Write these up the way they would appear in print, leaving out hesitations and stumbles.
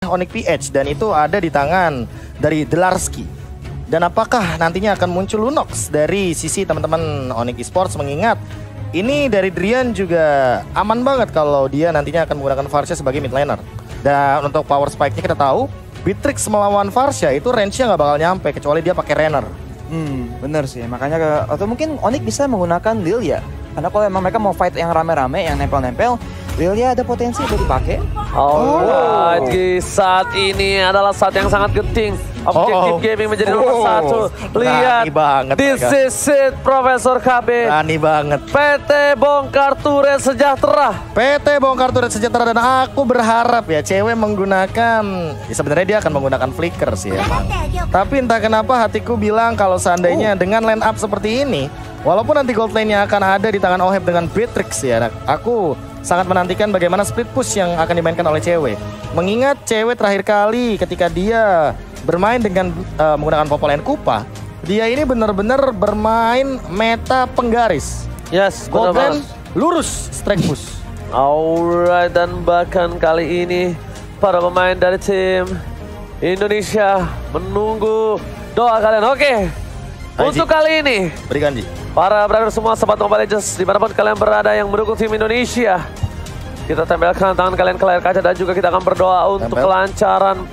Onyx PH dan itu ada di tangan dari Delarski. Dan apakah nantinya akan muncul Lunox dari sisi teman-teman Onyx Esports, mengingat ini dari Drian juga aman banget kalau dia nantinya akan menggunakan Varsha sebagai mid laner. Dan untuk power spike-nya kita tahu Beatrix melawan Varsha itu range-nya nggak bakal nyampe kecuali dia pakai Renner. Bener sih, makanya atau mungkin Onyx bisa menggunakan Lilia. Karena kalau emang mereka mau fight yang rame-rame, yang nempel-nempel, Lilia ada potensi untuk dipakai. Alright, saat ini adalah saat yang sangat genting. Objektif gaming menjadi nomor 1. Lihat, this is it, Profesor KB. Berani banget. PT Bongkar Turret Sejahtera. PT Bongkar Turret Sejahtera, dan aku berharap ya cewek menggunakan, ya sebenarnya dia akan menggunakan flicker sih emang. Tapi entah kenapa hatiku bilang kalau seandainya dengan line up seperti ini, walaupun nanti gold lane-nya akan ada di tangan Oheb dengan Beatrix ya, aku sangat menantikan bagaimana split push yang akan dimainkan oleh cewek. Mengingat cewek terakhir kali ketika dia bermain dengan menggunakan Popolen Kupa, dia ini benar-benar bermain meta penggaris. Yes, gold lane lurus strike push. Alright, dan bahkan kali ini para pemain dari tim Indonesia menunggu doa kalian. Oke, untuk kali ini berikan Ji. Para brother semua, sobat Mobile Legends, dimanapun kalian berada yang mendukung tim Indonesia, kita tempelkan tangan kalian ke layar kaca dan juga kita akan berdoa untuk kelancaran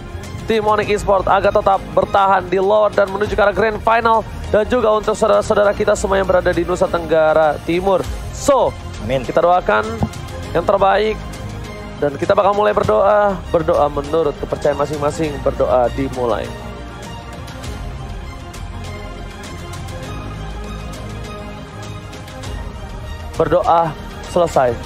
tim Onyx Esports agar tetap bertahan di lower dan menuju ke arah grand final, dan juga untuk saudara-saudara kita semua yang berada di Nusa Tenggara Timur. So, amin. Kita doakan yang terbaik dan kita bakal mulai berdoa menurut kepercayaan masing-masing. Berdoa dimulai. Berdoa selesai.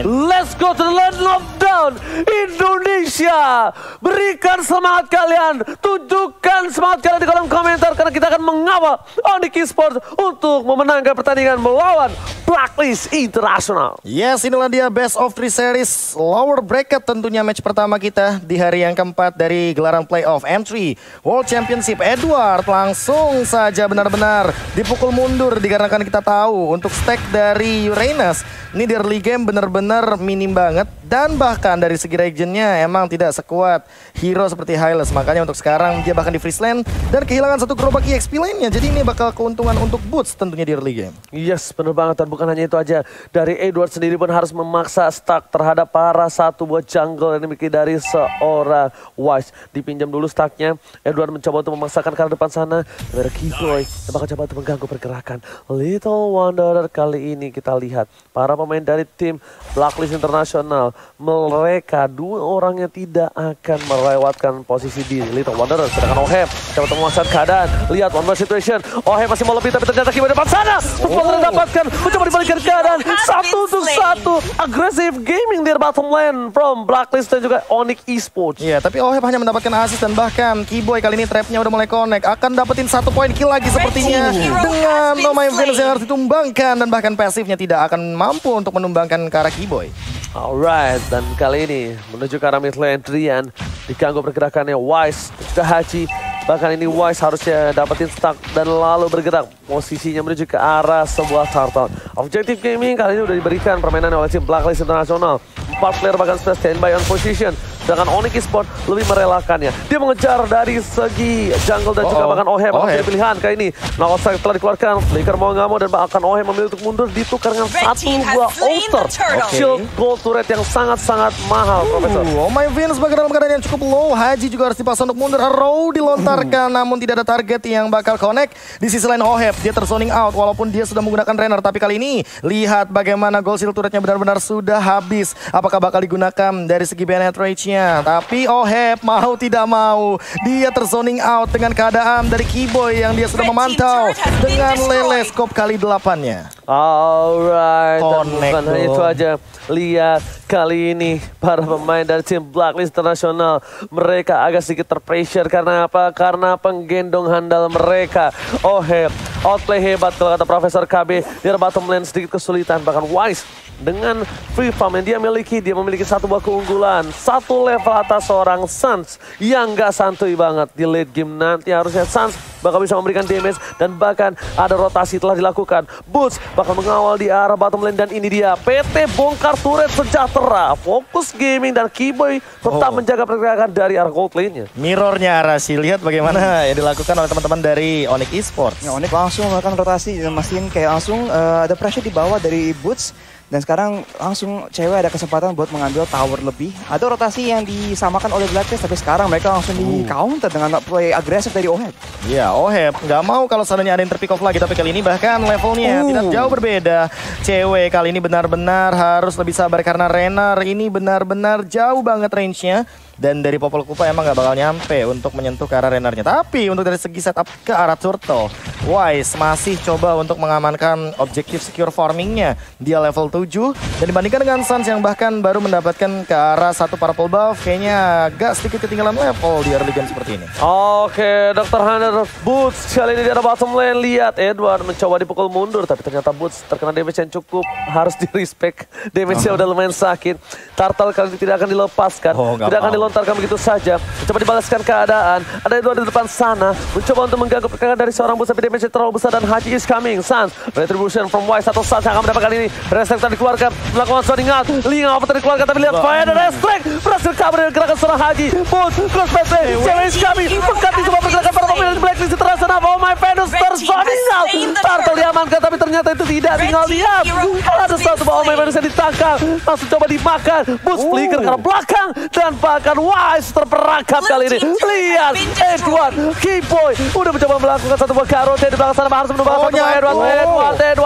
Let's go to the land of down, Indonesia. Berikan semangat kalian, tunjukkan semangat kalian di kolom komentar, karena kita akan mengawal Onyx Esports untuk memenangkan pertandingan melawan Blacklist International. Yes, inilah dia best of 3 series lower bracket, tentunya match pertama kita di hari yang keempat dari gelaran playoff M3 World Championship. Edward langsung saja benar-benar dipukul mundur dikarenakan kita tahu untuk stack dari Uranus ini di early game benar-benar minim banget, dan bahkan dari segi regionnya emang tidak sekuat hero seperti Hylas. Makanya untuk sekarang dia bahkan di freeze lane dan kehilangan satu gerobak EXP lainnya. Jadi ini bakal keuntungan untuk Boots tentunya di early game. Yes, benar banget, dan bukan hanya itu aja. Dari Edward sendiri pun harus memaksa stuck terhadap para satu buah jungle yang dimiliki dari seorang Wise. Dipinjam dulu stucknya, Edward mencoba untuk memaksakan ke arah depan sana. Ada Keyboy yang bakal coba untuk mengganggu pergerakan Little Wanderer. Kali ini kita lihat para pemain dari tim Blacklist International, mereka dua orangnya tidak akan melewatkan posisi di Little Wanderer. Sedangkan Oheb coba untuk memaksakan keadaan. Lihat one more situation, Oheb masih mau lebih, tapi ternyata Keyboy depan sana mendapatkan, mencoba dibalikan keadaan 1-1. Agresif gaming di bottom lane from Blacklist dan juga Onyx Esports. Iya, tapi Oheb hanya mendapatkan assist, dan bahkan Keyboy kali ini trapnya udah mulai connect, akan dapetin 1 poin kill lagi sepertinya dengan No My Venus yang harus ditumbangkan, dan bahkan pasifnya tidak akan mampu untuk menumbangkan ke arah Keyboy. Alright, dan kali ini menuju ke arah mid lane, Drian diganggu pergerakannya Wise dan juga Haji. Bahkan ini Wise harusnya dapetin stuck dan lalu bergerak posisinya menuju ke arah sebuah turtle. Objektif gaming kali ini udah diberikan permainan oleh tim Blacklist International. 4 player bahkan sudah standby on position. Sedangkan Onyx Esports lebih merelakannya. Dia mengejar dari segi jungle dan juga bahkan Oheb. Jadi pilihan kali ini. Now strike telah dikeluarkan. Flicker mau nggak mau, dan bahkan Oheb memilih untuk mundur ditukar dengan satu buah outer shield gold turret yang sangat-sangat mahal, Profesor. Oh my Venus sebagai dalam keadaan yang cukup low. Haji juga harus dipaksa untuk mundur. Arrow dilontarkan namun tidak ada target yang bakal connect. Di sisi lain Oheb dia terzoning out walaupun dia sudah menggunakan Renner. Tapi kali ini lihat bagaimana gold shield turretnya benar-benar sudah habis. Apakah bakal digunakan dari segi penetrate-nya? Tapi Oheb mau tidak mau dia terzoning out dengan keadaan dari Keyboy yang dia sudah memantau dengan lele scope kali 8-nya. Alright, dan bukan hanya itu bro. aja. Lihat kali ini para pemain dari tim Blacklist International, mereka agak sedikit terpressure. Karena apa? Karena penggendong handal mereka Oheb outplay hebat kalau kata Profesor KB. Dia bottom lane sedikit kesulitan. Bahkan Wise dengan free farm yang dia miliki, dia memiliki satu buah keunggulan, satu level atas seorang Suns yang gak santuy banget di late game. Nanti harusnya Suns bakal bisa memberikan damage dan bahkan ada rotasi telah dilakukan. Boots bakal mengawal di arah bottom lane dan ini dia PT bongkar turret sejahtera. Fokus Gaming dan Keyboy tetap menjaga pergerakan dari arah gold lane-nya. Mirrornya Arashi, lihat bagaimana yang dilakukan oleh teman-teman dari Onyx Esports. Ya, Onyx langsung melakukan rotasi dan mastiin kayak langsung ada pressure di bawah dari Boots. Dan sekarang langsung cewek ada kesempatan buat mengambil tower lebih. Ada rotasi yang disamakan oleh Blacklist, tapi sekarang mereka langsung di counter dengan play agresif dari Oheb. Iya, Oheb nggak mau kalau seandainya ada yang terpick off lagi, tapi kali ini bahkan levelnya tidak jauh berbeda. Cewek kali ini benar-benar harus lebih sabar karena Renar ini benar-benar jauh banget range-nya. Dan dari Popol Kupa emang nggak bakal nyampe untuk menyentuh ke arah Renarnya. Tapi untuk dari segi setup ke arah Turtle, Wise masih coba untuk mengamankan objektif secure farmingnya. Dia level 7 dan dibandingkan dengan Suns yang bahkan baru mendapatkan ke arah satu purple buff, kayaknya agak sedikit ketinggalan level di early game seperti ini. Oke, Dr. Hunter Boots kali ini di arah bottom lane. Lihat Edward mencoba dipukul mundur, tapi ternyata Boots terkena damage yang cukup harus di-respect. Damage-nya udah lumayan sakit. Turtle kali ini tidak akan dilepaskan, tidak akan dilontarkan begitu saja. Mencoba dibalaskan keadaan. Ada Edward di depan sana, mencoba untuk mengganggu pergerakan dari seorang Boots, tapi damage terlalu besar dan Haji is coming. Suns, retribution from Wise atau Suns yang akan mendapatkan ini. Restrictor dikeluarkan, melakukan sounding out. Linga apa dikeluarkan, tapi lihat fire dan restrict berhasil kabur dari gerakan seorang Haji. Boots, cross path, cewek is coming, mengganti semua pergerakan para pemain dari Blacklist internasional. Oh my Venus tersounding out. Turtle diamankan, tapi ternyata itu tidak, tinggal diam. Ada satu bawah my Venus yang ditangkap, langsung coba dimakan. Boots flicker ke arah belakang dan bahkan Wise terperangkap kali ini. Lihat Edward, Keyboy udah mencoba melakukan satu buah karotnya di belakang sana, harus menembak satu buah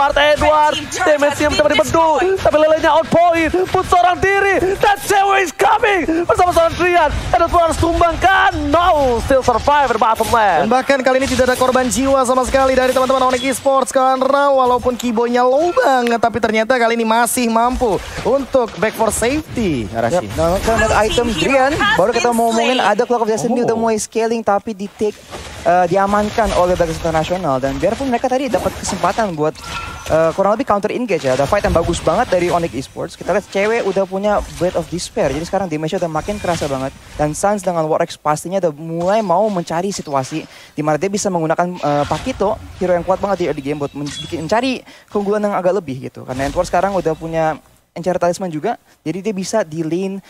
Edward. Damage-nya mencoba dibendung, tapi lelenya outpoint. Put seorang diri dan cewek is coming bersama seorang Trian. Edward harus tumbangkan. No, still survive di bottom lane. Dan bahkan kali ini tidak ada korban jiwa sama sekali dari teman-teman Onyx Esports karena walaupun Keyboy-nya low banget, tapi ternyata kali ini masih mampu untuk back for safety. Arashi. Nah, karena item Drian, baru kita mau ngomongin ada Clock of Destiny udah mulai scaling, tapi diamankan oleh Blacklist International. Dan biarpun mereka tadi dapat kesempatan buat kurang lebih counter engage ya, ada fight yang bagus banget dari Onyx Esports. Kita lihat cewek udah punya Blade of Despair, jadi sekarang damage-nya udah makin kerasa banget. Dan Suns dengan Warx pastinya udah mulai mau mencari situasi di mana dia bisa menggunakan Pakito, hero yang kuat banget di early game buat mencari keunggulan yang agak lebih gitu. Karena Edward sekarang udah punya Enchant Talisman juga, jadi dia bisa di lane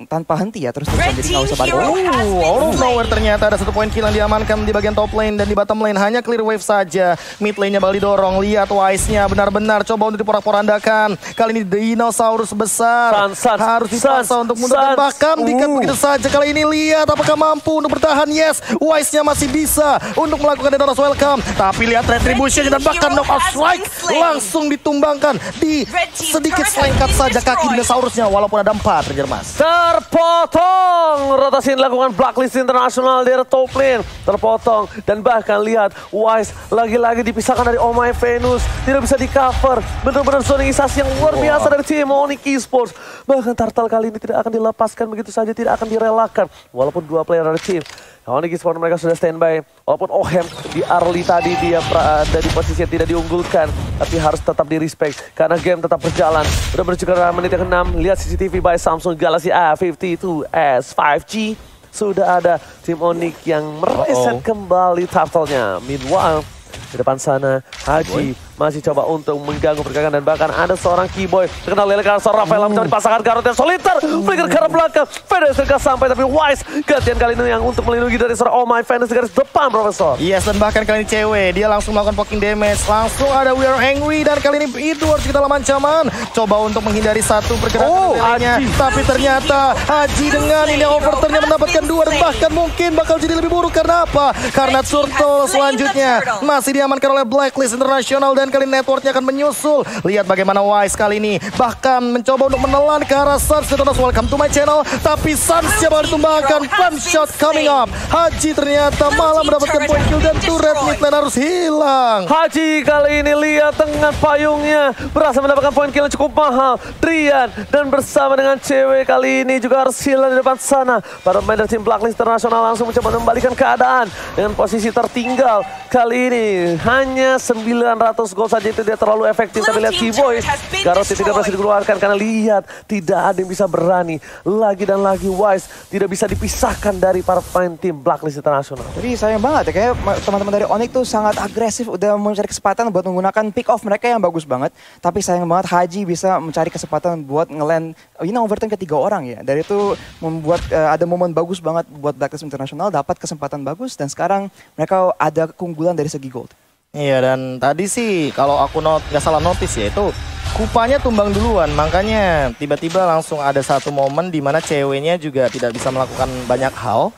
tanpa henti ya, terus-terusan, jadi nggak usah balik. Out of nowhere ternyata ada 1 poin kill yang diamankan di bagian top lane dan di bottom lane hanya clear wave saja. Mid lane-nya bakal didorong, lihat Wise-nya benar-benar coba untuk diporak-porandakan. Kali ini dinosaurus besar harus dipaksa untuk mundur dan bahkan dikat begitu saja. Kali ini lihat apakah mampu untuk bertahan. Yes, Wise-nya masih bisa untuk melakukan Dinosaurus welcome, tapi lihat retribution dan bahkan knockout strike langsung ditumbangkan di sedikit selengkat saja kaki dinosaurusnya walaupun ada 4 Mas. Terpotong, rotasi yang dilakukan Blacklist International dari top lane terpotong dan bahkan lihat Wise lagi-lagi dipisahkan dari Oh My Venus, tidak bisa di cover. Benar-benar zoningisasi yang luar biasa dari tim Onyx Esports. Bahkan Turtle kali ini tidak akan dilepaskan begitu saja, tidak akan direlakan walaupun 2 player dari tim Onyx Esports mereka sudah standby. Walaupun Oheb di early tadi dia ada di posisi yang tidak diunggulkan, tapi harus tetap di respect karena game tetap berjalan. Udah menuju ke menit yang ke-6. Lihat CCTV by Samsung Galaxy A52s 5G. Sudah ada tim Onyx yang mereset kembali Turtle-nya. Meanwhile, di depan sana Haji masih coba untuk mengganggu pergerakan dan bahkan ada seorang Keyboy terkenal lele karena seorang Rafael mencoba dipasangkan Garot yang soliter flicker ke arah belakang. Venus tidak sampai tapi Wise gantian kali ini yang untuk melindungi dari seorang Oh My Venus di garis depan Profesor. Yes, dan bahkan kali ini cewek dia langsung melakukan poking damage, langsung ada We Are Angry dan kali ini Edward juga dalam ancaman coba untuk menghindari satu pergerakan lelenya, tapi ternyata Haji dengan ini overturn-nya mendapatkan 2 dan bahkan mungkin bakal jadi lebih buruk. Karena apa? Karena Turtle selanjutnya masih diamankan oleh Blacklist International dan kali networknya akan menyusul. Lihat bagaimana Wise kali ini bahkan mencoba untuk menelan ke arah Suns. Welcome to my channel, tapi Suns bakal ditumbangkan. Fun shot coming up. Haji ternyata malah mendapatkan point kill dan turret mid lane harus hilang. Haji kali ini lihat dengan payungnya berhasil mendapatkan point kill yang cukup mahal. Drian dan bersama dengan cewek kali ini juga harus hilang di depan sana. Para pemain dari tim Blacklist International langsung mencoba membalikan keadaan dengan posisi tertinggal. Kali ini hanya 900 gold saja itu dia terlalu efektif. Tapi lihat Keyboy, Garrote tidak berhasil dikeluarkan karena lihat tidak ada yang bisa berani. Lagi dan lagi Wise tidak bisa dipisahkan dari para pemain tim Blacklist International. Jadi sayang banget ya, kayak teman-teman dari Onyx tuh sangat agresif, udah mencari kesempatan buat menggunakan pick off mereka yang bagus banget. Tapi sayang banget Haji bisa mencari kesempatan buat nge-land overturn ke 3 orang ya. Dari itu membuat ada momen bagus banget buat Blacklist International, dapat kesempatan bagus dan sekarang mereka ada keunggulan dari segi gold. Iya, dan tadi sih kalau aku nggak salah notice ya, itu Kupanya tumbang duluan, makanya tiba-tiba langsung ada satu momen di mana ceweknya juga tidak bisa melakukan banyak hal.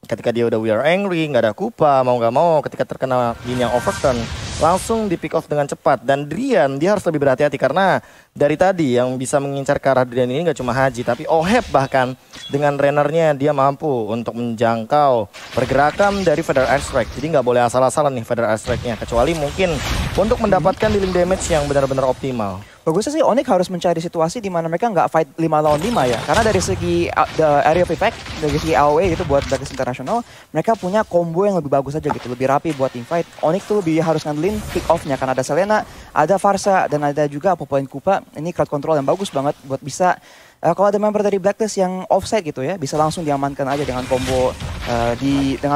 Ketika dia udah we are angry, nggak ada Kupa, mau nggak mau ketika terkena gini yang overturn, langsung di pick off dengan cepat. Dan Drian, dia harus lebih berhati-hati karena dari tadi yang bisa mengincar ke arah Drian ini nggak cuma Haji, tapi Oheb bahkan dengan runnernya dia mampu untuk menjangkau pergerakan dari Feather Airstrike. Jadi nggak boleh asal-asalan nih Feather Airstrike-nya, kecuali mungkin untuk mendapatkan dealing damage yang benar-benar optimal. Bagusnya sih Onyx harus mencari situasi di mana mereka nggak fight 5 lawan 5 ya. Karena dari segi the area of effect, dari segi AOE gitu buat Blacklist International, mereka punya combo yang lebih bagus aja gitu, lebih rapi buat team fight. Onyx tuh lebih harus ngandelin pick off-nya karena ada Selena, ada Farsa, dan ada juga Popoin Kupa. Ini crowd control yang bagus banget buat bisa kalau ada member dari Blacklist yang offside gitu ya, bisa langsung diamankan aja dengan combo dengan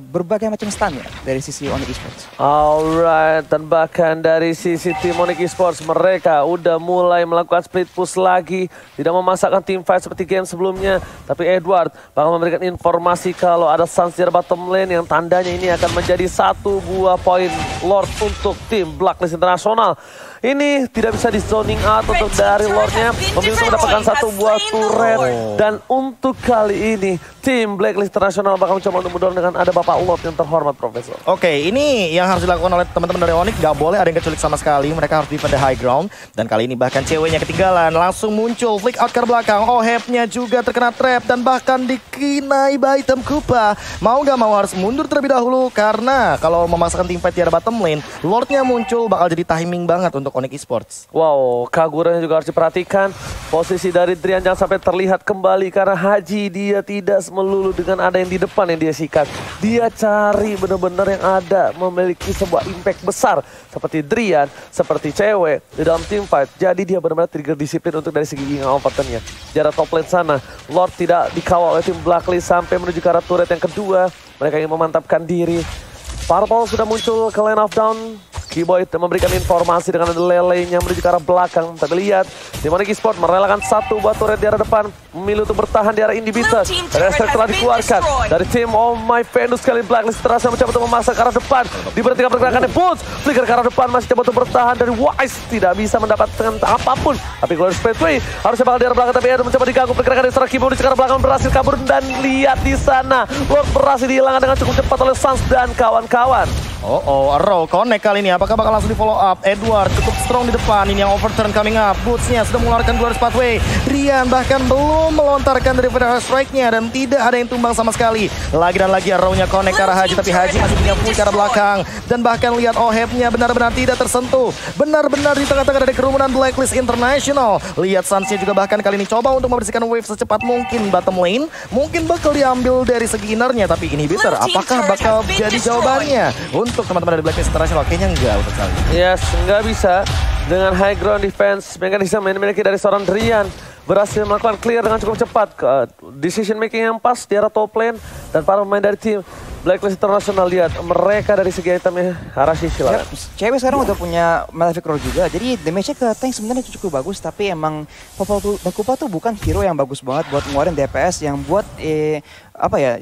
berbagai macam stun ya dari sisi Onyx Esports. Alright, dan bahkan dari sisi tim Onyx Esports mereka udah mulai melakukan split push lagi, tidak memasakkan tim fight seperti game sebelumnya. Tapi Edward bakal memberikan informasi kalau ada Suns di bottom lane yang tandanya ini akan menjadi satu buah poin Lord untuk tim Blacklist International. Ini tidak bisa di zoning out untuk dari Lordnya, memilih untuk mendapatkan satu buah turret. Dan untuk kali ini tim Blacklist International bakal mencoba untuk mendorong dengan ada Bapak Lord yang terhormat, Profesor. Oke, ini yang harus dilakukan oleh teman-teman dari Onyx. Gak boleh ada yang keculik sama sekali, mereka harus defend the high ground. Dan kali ini bahkan ceweknya ketinggalan, langsung muncul flick out ke belakang. Ohebnya juga terkena trap dan bahkan dikinai by item Kupa. Mau gak mau harus mundur terlebih dahulu, karena kalau memasakkan tim fight di arah bottom lane, Lordnya muncul bakal jadi timing banget untuk Onyx Esports. Wow, Kaguranya juga harus diperhatikan. Posisi dari Drian jangan sampai terlihat kembali karena Haji dia tidak melulu dengan ada yang di depan yang dia sikat. Dia cari benar-benar yang ada memiliki sebuah impact besar seperti Drian, seperti cewek di dalam team fight. Jadi dia benar-benar trigger disiplin untuk dari segi ginga overturn-nya. Jarak top lane sana, Lord tidak dikawal oleh tim Blacklist sampai menuju ke arah turret yang kedua. Mereka ingin memantapkan diri. Purple sudah muncul ke lane of down. Keyboy memberikan informasi dengan lelenya menuju ke arah belakang. Tapi lihat, tim Onyx Esports merelakan satu buah turret di arah depan, memilih untuk bertahan di arah Inhibitor. Reset telah dikeluarkan dari tim Oh My Venus kali Blacklist terasa mencoba untuk memasang ke arah depan. Diberhentikan pergerakannya Bones, flicker ke arah depan, masih coba untuk bertahan dari Wise. Tidak bisa mendapatkan apapun. Tapi Glorious Pathway harusnya bakal di arah belakang, tapi Edo mencoba diganggu pergerakan dari seorang Keyboy menuju ke arah belakang, berhasil kabur. Dan lihat di sana, Lord berhasil dihilangkan dengan cukup cepat oleh Suns dan kawan-kawan. Arrow connect kali ini. Apakah bakal langsung di follow up? Edward cukup strong di depan. Ini yang overturn coming up. Boots-nya sudah mengeluarkan Glorious Pathway. Drian bahkan belum melontarkan dari Feather Strike-nya dan tidak ada yang tumbang sama sekali. Lagi dan lagi Arrow-nya connect ke arah Haji, tapi Haji masih punya pull ke arah belakang. Dan bahkan lihat Oheb-nya benar-benar tidak tersentuh. Benar-benar di tengah-tengah dari kerumunan Blacklist International. Lihat Suns-nya juga bahkan kali ini coba untuk membersihkan wave secepat mungkin bottom lane. Mungkin bakal diambil dari segi innernya, tapi Inhibitor apakah bakal jadi jawabannya untuk teman-teman dari Blacklist International? Kayaknya enggak untuk kali. Yes, nggak bisa. Dengan high ground defense, mekanisme yang dimiliki dari seorang Drian berhasil melakukan clear dengan cukup cepat. Decision making yang pas di arah top lane dan para pemain dari tim Blacklist International, lihat mereka dari segi itemnya Arashi silakan. Cewek sekarang udah punya Malefic Roar juga, jadi damage-nya ke tank sebenarnya cukup bagus, tapi emang Kupa tuh bukan hero yang bagus banget buat ngeluarin DPS yang buat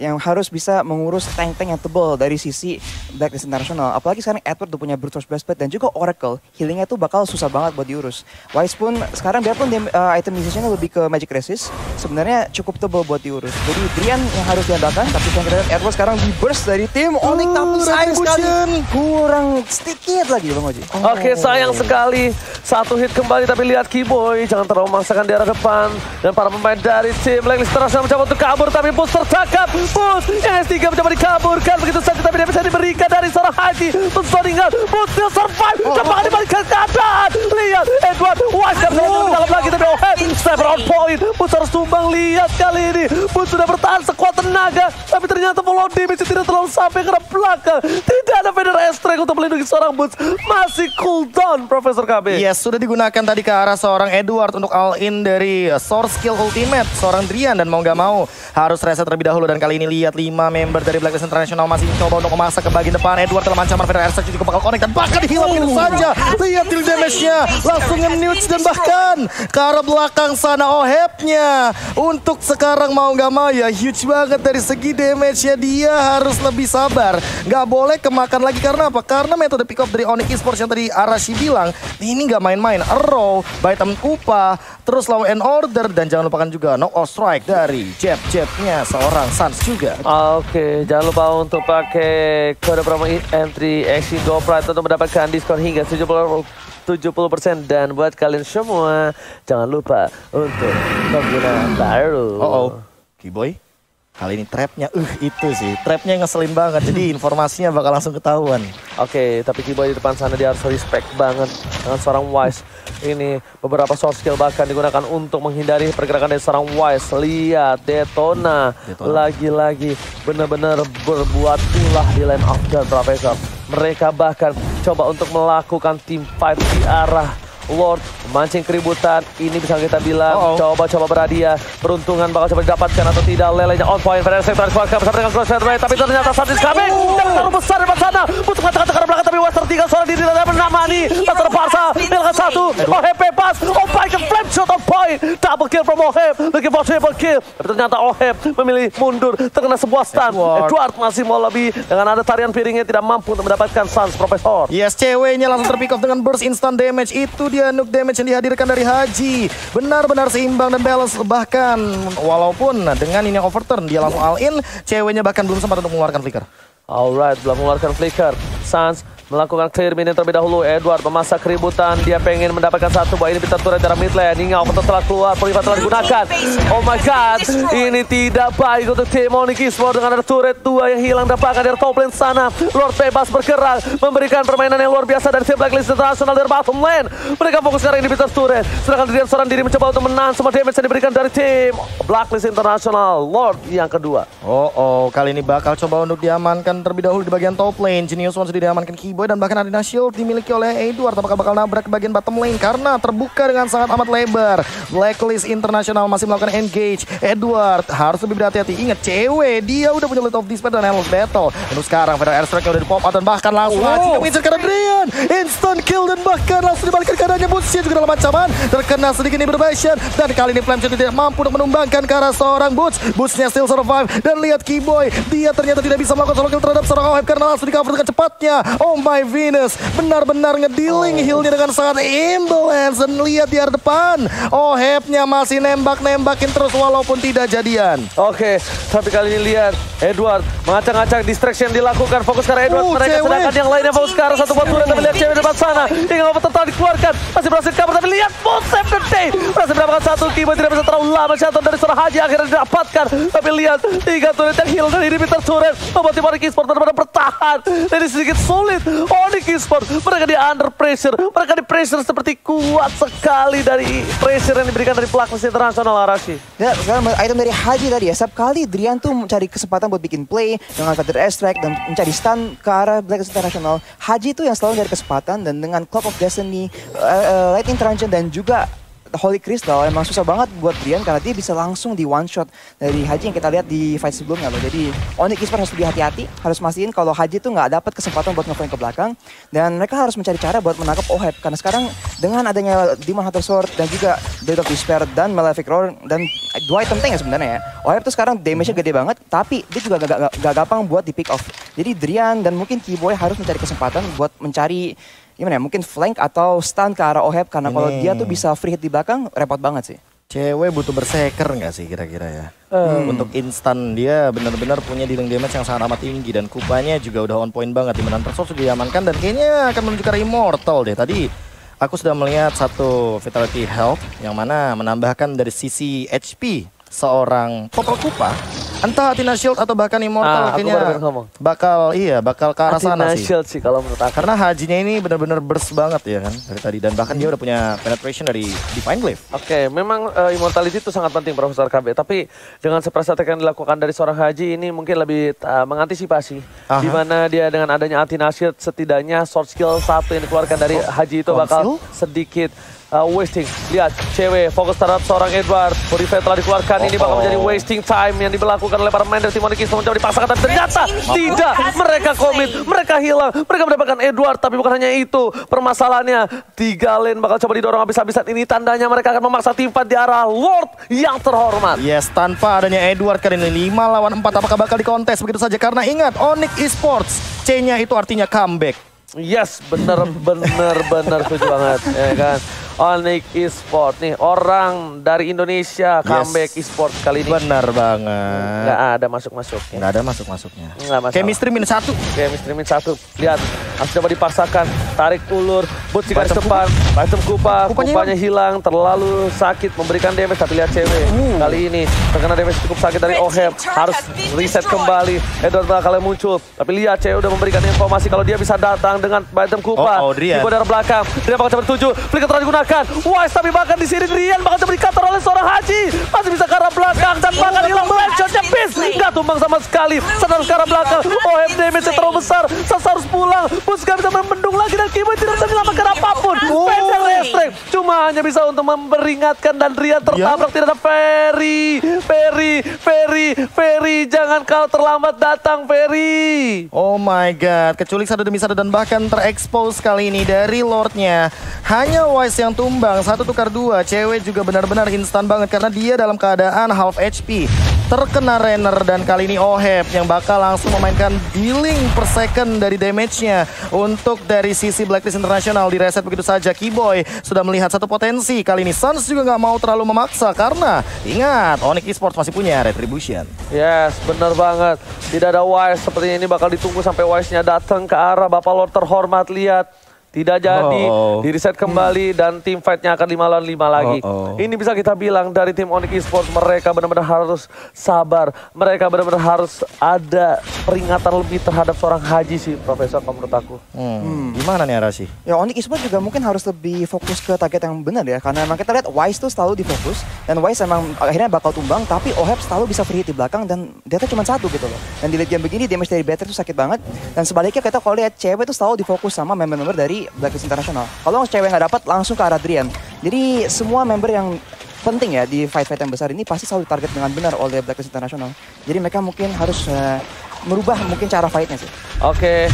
yang harus bisa mengurus tank-tank yang tebal dari sisi Blacklist International. Apalagi sekarang Edward udah punya Brute Force Breastplate dan juga Oracle. Healingnya tuh bakal susah banget buat diurus. Wise pun sekarang biarpun item musiciannya lebih ke Magic Resist, sebenarnya cukup tebal buat diurus. Jadi Drian yang harus diandalkan, tapi yang kita lihat Edward sekarang di burst dari tim Onyx, tapi sayang sekali kurang sedikit lagi Bang Oji. Oke, sayang sekali. Satu hit kembali, tapi lihat Keyboy jangan terlalu memaksakan di arah depan. Dan para pemain dari tim Blacklist International mencoba untuk kabur, tapi Boots tertangkap. Boots yang S3 mencoba dikaburkan begitu saja, tapi dia bisa diberikan dari seorang Haji. Boots tinggal, Boots dia survive, cepat dibalikan keadaan. Lihat Edward, Wise gak bisa lebih dalam lagi, tapi Oheb Sniper on point. Boots harus tumbang, lihat kali ini. Boots sudah bertahan sekuat tenaga. Tapi ternyata follow damage tidak terlalu sampai ke belakang. Tidak ada Vader Airstrike untuk melindungi seorang Boots. Masih cooldown Profesor KB. Yes, sudah digunakan tadi ke arah seorang Edward untuk all-in dari Source Skill Ultimate. Seorang Drian dan mau nggak mau harus reset terlebih dahulu. Dan kali ini lihat 5 member dari Blacklist International masih mencoba untuk memasak ke bagian depan. Edward dalam ancaman Vader Airstrike juga bakal connect dan bahkan dihilang begitu saja. Lihat deal damage-nya. Langsung nge-newts dan bahkan ke arah belakang sana Oheb-nya. Untuk sekarang mau nggak mau ya huge banget dari segi damage-nya. Dia harus lebih sabar. Nggak boleh kemakan lagi karena apa? Karena metode pick up dari Onyx Esports yang tadi Arashi bilang ini nggak main-main. Arrow, Baitam Kupa, terus Law and Order dan jangan lupakan juga knock-off strike dari jab-jabnya seorang Sans juga. Oke, jangan lupa untuk pakai kode promo entry Action Go Pride untuk mendapatkan diskon hingga 70% dan buat kalian semua jangan lupa untuk pengguna baru. Kiboy, kali ini trapnya, itu sih, trapnya ngeselin banget, jadi informasinya bakal langsung ketahuan. Oke, tapi Kiboy di depan sana dia harus respect banget dengan seorang Wise. Ini beberapa source skill bahkan digunakan untuk menghindari pergerakan dari seorang Wise. Lihat, Detona. Lagi-lagi benar-benar berbuat ulah di line of gun Profesor. Mereka bahkan coba untuk melakukan team fight di arah Lord, memancing keributan. Ini bisa kita bilang coba-coba berhadiah. Peruntungan bakal coba didapatkan atau tidak. Lelenya on point. Pada sektor bersama dengan cross rate. Tapi ternyata saat is coming. Dan taruh besar di sana. Butuh kata-kata ke belakang. Tapi West tertinggal soal diri. Dan menamani. Latar Parsa. Nilkan satu. Oheb bebas. Oheb ke flame shot on point. Double kill from Oheb. Looking for triple kill. Tapi ternyata Oheb memilih mundur. Terkena sebuah stun. Edward masih mau lebih. Dengan ada tarian piringnya tidak mampu untuk mendapatkan Sans Profesor. Yes, ceweknya langsung terpick off dengan burst instant damage. Itu dia nuke damage yang dihadirkan dari Haji. Benar-benar seimbang dan balance. Bahkan walaupun dengan ini overturn dia langsung all in. Ceweknya bahkan belum sempat untuk mengeluarkan flicker. Alright, belum mengeluarkan flicker. Sans melakukan clear minion terlebih dahulu. Edward memasak keributan. Dia pengen mendapatkan satu buah ini pintar turret dari mid lane. Hingga overturn telah keluar. Privat telah digunakan. Oh my god. Ini tidak baik untuk tim Onyx Esports dengan ada turret 2 yang hilang. Dapatkan dari top lane sana. Lord bebas bergerak. Memberikan permainan yang luar biasa dari tim Blacklist International dari bottom lane. Mereka fokus sekarang ini pintar turret. Sedangkan Drian seorang diri mencoba untuk menahan semua damage yang diberikan dari tim Blacklist International. Lord yang kedua. Kali ini bakal coba untuk diamankan terlebih dahulu di bagian top lane. Genius One sudah diamankan Kiboy dan bahkan Arena Shield dimiliki oleh Edward. Apakah bakal nabrak ke bagian bottom lane karena terbuka dengan sangat amat lebar. Blacklist International masih melakukan engage. Edward harus lebih berhati-hati. Ingat cewek, dia udah punya Light of Despair dan Endless Battle. Untuk sekarang Vader Airstrike udah di pop out dan bahkan langsung aja mengincar ke Adrian. Instant kill dan bahkan langsung dibalikkan keadaannya. Bootsnya juga dalam ancaman. Terkena sedikit ini berbahaya. Dan kali ini Flame Shot tidak mampu untuk menumbangkan ke arah seorang Boots. Bootsnya still survive. Dan lihat Kiboy, dia ternyata tidak bisa melakukan solo kill terhadap seorang Oheb karena langsung di cover dengan cepatnya. Oh my Venus, benar-benar ngedealing healnya dengan sangat imbalance. Dan lihat di arah depan, Ohebnya masih nembak-nembakin terus walaupun tidak jadian. Oke, tapi kali ini lihat Edward mengacak-acak distraction dilakukan. Fokus ke arah Edward, mereka sedangkan yang lainnya fokus ke arah satu buat turret. Tapi lihat cewek di depan sana, hingga overturn dikeluarkan. Masih berhasil cover, tapi lihat both save the day. Berhasil mendapatkan satu, Kiboy tidak bisa terlalu lama. Shutter dari seorang Haji akhirnya didapatkan. Tapi lihat, 3 turret yang heal dari Inhibitor turret membuat tim Onyx Esports benar-benar bertahan. Jadi sedikit sulit. Onyx Esports, mereka di under pressure. Mereka di pressure seperti kuat sekali dari pressure yang diberikan dari Blacklist International, Arashi. Dan sekarang item dari Haji tadi ya, setiap kali Drian tuh mencari kesempatan buat bikin play dengan Vader Airstrike dan mencari stun ke arah Blacklist International. Haji tuh yang selalu mencari kesempatan dan dengan Clock of Destiny, Lightning Truncheon dan juga Holy Crystal emang susah banget buat Drian karena dia bisa langsung di one shot dari Haji yang kita lihat di fight sebelumnya loh. Jadi Onyx Esports harus lebih hati-hati, harus mastiin kalau Haji tuh nggak dapat kesempatan buat nge-flank ke belakang dan mereka harus mencari cara buat menangkap Oheb karena sekarang dengan adanya Demon Hunter Sword dan juga Blade of Despair dan Malefic Roar dan 2 item tank ya sebenarnya ya. Oheb tuh sekarang damage-nya gede banget tapi dia juga gak gampang buat di pick off. Jadi Drian dan mungkin Kiboy harus mencari kesempatan buat mencari gimana ya, mungkin flank atau stun ke arah Oheb karena kalau dia tuh bisa free hit di belakang repot banget sih. Cewek butuh berseker nggak sih kira-kira ya? Untuk instan dia benar-benar punya dealing damage yang sangat amat tinggi dan kupanya juga udah on point banget. Dimana Tersos sudah diamankan dan kayaknya akan menuju ke arah Immortal deh. Tadi aku sudah melihat satu Vitality Health yang mana menambahkan dari sisi HP seorang Popol Kupa Entah Athena Shield atau bahkan Immortal Aku kayaknya baru ngomong. bakal ke arah sana Athena sih. Shield sih kalau menurut aku. Karena Hajinya ini benar-benar burst banget ya kan dari tadi, dan bahkan dia udah punya penetration dari Divine Glaive. Oke, memang immortality itu sangat penting Profesor KB. Tapi dengan strategi yang dilakukan dari seorang Haji ini mungkin lebih mengantisipasi. Di mana dia dengan adanya Athena Shield setidaknya short skill 1 yang dikeluarkan dari Haji itu bakal sedikit wasting. Lihat, cewek fokus terhadap seorang Edward. Purify telah dikeluarkan, ini bakal menjadi wasting time yang dilakukan oleh para pemain dari tim Onyx Esports mencoba dipaksakan, tapi ternyata tidak. Mereka komit, mereka hilang, mereka mendapatkan Edward, tapi bukan hanya itu. Permasalahannya, 3 lane bakal coba didorong habis-habisan. Ini tandanya mereka akan memaksa tim fight di arah Lord yang terhormat. Yes, tanpa adanya Edward kali ini 5 lawan 4 apakah bakal dikontes begitu saja? Karena ingat, Onyx Esports, C-nya itu artinya comeback. Yes, bener setuju banget, ya kan. Onyx Esports nih, orang dari Indonesia comeback Esports kali ini. Benar banget. Nggak ada masuk-masuknya. Nggak ada masuk-masuknya. Nggak masalah. Chemistry -1. Chemistry -1. Lihat, harus coba dipaksakan. Tarik ulur, Boots di garis depan. Bottom Kupanya hilang, terlalu sakit memberikan damage. Tapi lihat cewek, kali ini terkena damage cukup sakit dari Oheb. Harus reset kembali. Edward bakal muncul. Tapi lihat cewek udah memberikan informasi kalau dia bisa datang dengan Bottom Kupa. Di dari belakang. Dia bakal coba dituju. Flicker telah digunakan. Wise, tapi bahkan di sini Drian bakal coba di-counter oleh seorang Haji. Masih bisa ke arah belakang dan bahkan hilang shotnya Beast. Nggak tumbang sama sekali. Sadar ke arah belakang. Oheb damage terlalu besar. Sasa harus pulang. Bus gak bisa membendung lagi dan Kiboy tidak bisa menyelamatkan apapun. Pencet restrek. Cuma hanya bisa untuk memperingatkan dan Drian tertabrak. Tidak ada Ferry. Jangan kau terlambat datang, Ferry. Oh my god, keculik satu demi satu dan bahkan terekspos kali ini dari Lordnya. Hanya Wise yang tumbang, 1 tukar 2. Cewek juga benar-benar instan banget karena dia dalam keadaan half HP. Terkena Renner dan kali ini Oheb yang bakal langsung memainkan billing per second dari damage-nya. Untuk dari sisi Blacklist International di reset begitu saja. Kiboy sudah melihat satu potensi. Kali ini Suns juga nggak mau terlalu memaksa karena ingat Onyx Esports masih punya Retribution. Yes, benar banget. Tidak ada Wise, sepertinya ini bakal ditunggu sampai Wise-nya datang ke arah Bapak Lord terhormat. Lihat. Tidak jadi, di reset kembali dan tim fight-nya akan 5 lawan 5 lagi. Ini bisa kita bilang dari tim Onyx Esports, mereka benar-benar harus sabar. Mereka benar-benar harus ada peringatan lebih terhadap seorang Haji sih, Profesor, kalau menurut aku. Gimana nih Arashi? Ya Onyx Esports juga mungkin harus lebih fokus ke target yang benar ya. Karena memang kita lihat Wise tuh selalu difokus. Dan Wise emang akhirnya bakal tumbang, tapi Oheb selalu bisa free hit di belakang dan dia tuh cuma 1 gitu loh. Dan di late game begini damage dari Better tuh sakit banget. Dan sebaliknya kita kalau lihat cewek tuh selalu difokus sama member-member dari Blacklist International. Kalau cewek nggak dapat langsung ke arah Drian. Jadi semua member yang penting ya di fight-fight yang besar ini pasti selalu target dengan benar oleh Blacklist International. Jadi mereka mungkin harus merubah mungkin cara fight-nya sih. Oke,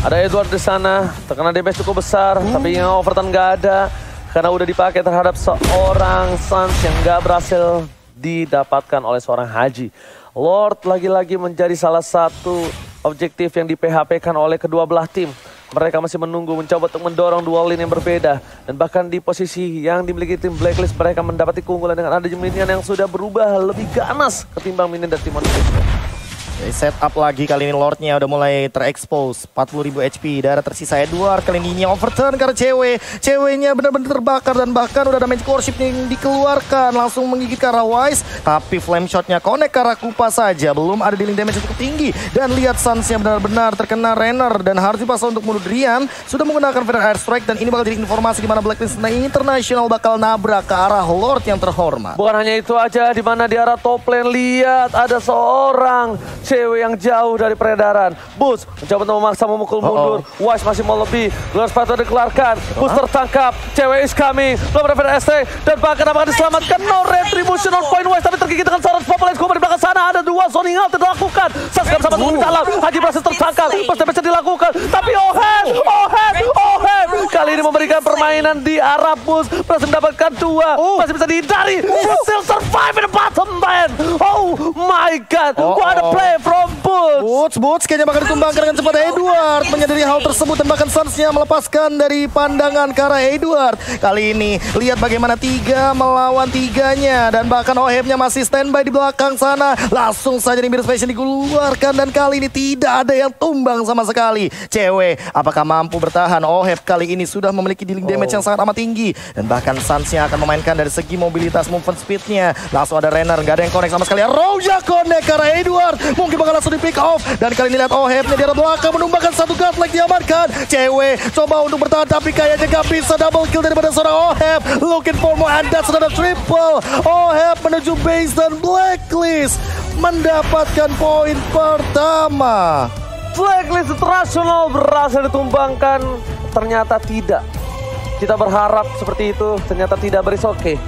ada Edward di sana, terkena damage cukup besar, tapi yang overturn nggak ada karena udah dipakai terhadap seorang Suns yang nggak berhasil didapatkan oleh seorang Haji. Lord lagi-lagi menjadi salah satu objektif yang di PHP-kan oleh kedua belah tim. Mereka masih menunggu, mencoba untuk mendorong dua lane yang berbeda. Dan bahkan di posisi yang dimiliki tim Blacklist, mereka mendapati keunggulan dengan adanya minion yang sudah berubah lebih ganas ketimbang minion dari tim Onyx. Setup lagi kali ini Lordnya udah mulai terekspos, 40.000 HP. Darah tersisa Edward, kali ini overturn karena ceweknya benar-benar terbakar dan bahkan udah ada magic worship yang dikeluarkan, langsung menggigit ke arah Wise. Tapi flame shotnya connect ke arah Kupa saja, belum ada dealing damage yang cukup tinggi. Dan lihat Suns-nya benar-benar terkena Renner dan harus dipaksa untuk bunuh Drian. Sudah menggunakan Feather Airstrike dan ini bakal jadi informasi di mana Blacklist International bakal nabrak ke arah Lord yang terhormat. Bukan hanya itu aja, di mana di arah top lane lihat ada seorang cewek yang jauh dari peredaran. Bus mencoba untuk memaksa memukul mundur. Wise masih mau lebih. Glass Fighter dikeluarkan. Bus tertangkap. Cewek is coming. Belum ada Feather Airstrike. Dan bahkan apakah diselamatkan? No retribution on point Wise. Tapi tergigit dengan seorang Populate Kuma di belakang sana. Ada 2 zoning out yang dilakukan. Sas gak bersama turun dalam. Haji berhasil tertangkap. Pasti bisa dilakukan. Tapi Oheb. Kali ini memberikan permainan di arah Bus. Berhasil mendapatkan 2. Masih bisa dihindari. Still survive in the bottom man. Oh my god. What a play from Boots. Boots kayaknya bakal ditumbangkan dengan cepat. Edward menyadari hal tersebut dan bahkan Suns-nya melepaskan dari pandangan ke arah Edward. Kali ini lihat bagaimana 3 melawan 3-nya dan bahkan Oheb-nya masih standby di belakang sana. Langsung saja nih Mirror's Passion dikeluarkan dan kali ini tidak ada yang tumbang sama sekali. Cewek, apakah mampu bertahan? Oheb kali ini sudah memiliki dealing damage yang sangat amat tinggi dan bahkan Suns-nya akan memainkan dari segi mobilitas movement speed-nya. Langsung ada Renner, nggak ada yang connect sama sekali. Roja connect ke arah Edward, mungkin bakal langsung di pick off. Dan kali ini lihat Oheb-nya di arah belakang menumbangkan satu godlike diamankan. Cewek coba untuk bertahan tapi kayaknya gak bisa double kill daripada seorang Oheb. Looking for more and that's another triple. Oheb menuju base dan Blacklist mendapatkan poin pertama. Blacklist International berhasil ditumbangkan. Ternyata tidak. Kita berharap seperti itu, ternyata tidak, beris oke.